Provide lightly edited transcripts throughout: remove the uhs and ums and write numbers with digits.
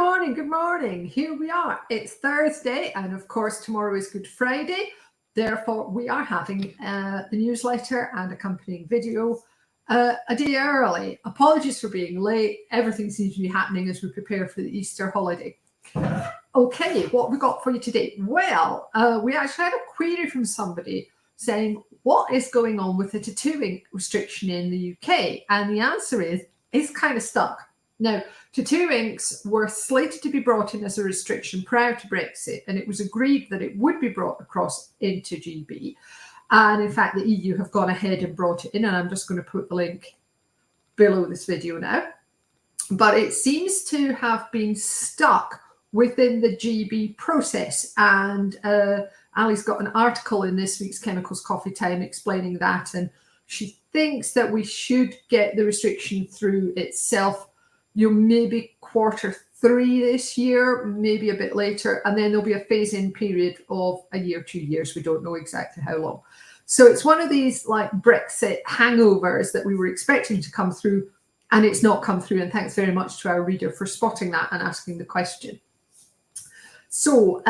morning, good morning. Here we are. It's Thursday, and of course, tomorrow is Good Friday. Therefore, we are having the newsletter and accompanying video a day early. Apologies for being late. Everything seems to be happening as we prepare for the Easter holiday. Okay, what have we got for you today? Well, we actually had a query from somebody saying, what is going on with the tattooing restriction in the UK? And the answer is, it's kind of stuck. Now, tattoo inks were slated to be brought in as a restriction prior to Brexit, and it was agreed that it would be brought across into GB. And in fact, the EU have gone ahead and brought it in, and I'm just going to put the link below this video now. But it seems to have been stuck within the GB process. And Ali's got an article in this week's Chemicals Coffee Time explaining that, and she thinks that we should get the restriction through itself, maybe Q3 this year, maybe a bit later, and then there'll be a phase-in period of a year, 2 years. We don't know exactly how long. So it's one of these like Brexit hangovers that we were expecting to come through, and it's not come through. And thanks very much to our reader for spotting that and asking the question. So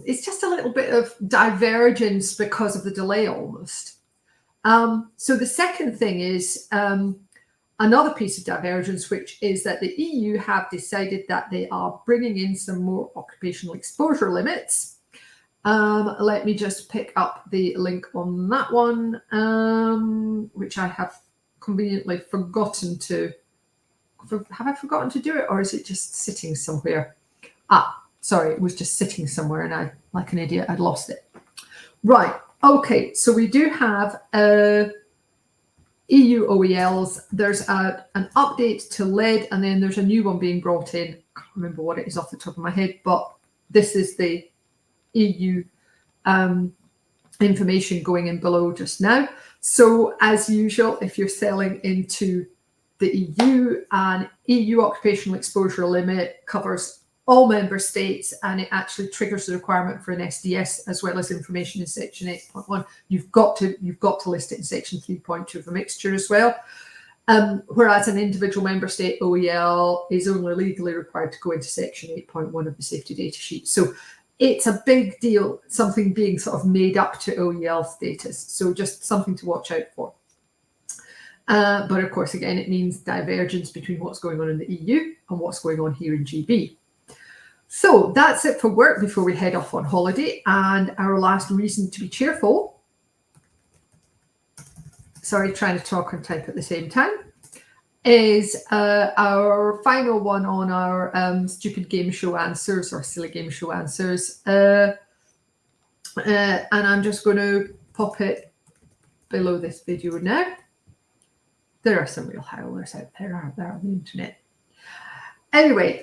it's just a little bit of divergence because of the delay almost. So the second thing is another piece of divergence, which is that the EU have decided that they are bringing in some more occupational exposure limits. Let me just pick up the link on that one, which I have conveniently forgotten to. Have I forgotten to do it, or is it just sitting somewhere? Sorry, it was just sitting somewhere, and I, like an idiot, I'd lost it. Right. Okay. So we do have EU OELs. There's an update to lead, and then there's a new one being brought in. I can't remember what it is off the top of my head, but this is the EU information going in below just now. So as usual, if you're selling into the EU, an EU occupational exposure limit covers all member states, and it actually triggers the requirement for an SDS as well as information in section 8.1. You've got to list it in section 3.2 of a mixture as well. Whereas an individual member state OEL is only legally required to go into section 8.1 of the safety data sheet. So it's a big deal, something being sort of made up to OEL status. So just something to watch out for. But of course, again, it means divergence between what's going on in the EU and what's going on here in GB. So that's it for work before we head off on holiday. And our last reason to be cheerful, sorry, trying to talk and type at the same time, is our final one on our stupid game show answers or silly game show answers. And I'm just going to pop it below this video now. There are some real howlers out there, aren't there, on the internet? Anyway,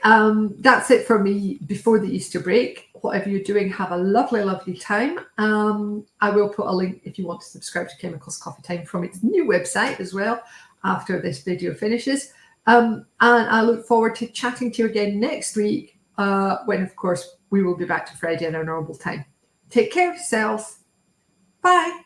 that's it for me before the Easter break. Whatever you're doing, have a lovely, lovely time. I will put a link if you want to subscribe to Chemicals Coffee Time from its new website as well after this video finishes. And I look forward to chatting to you again next week when, of course, we will be back to Friday at our normal time. Take care of yourselves. Bye.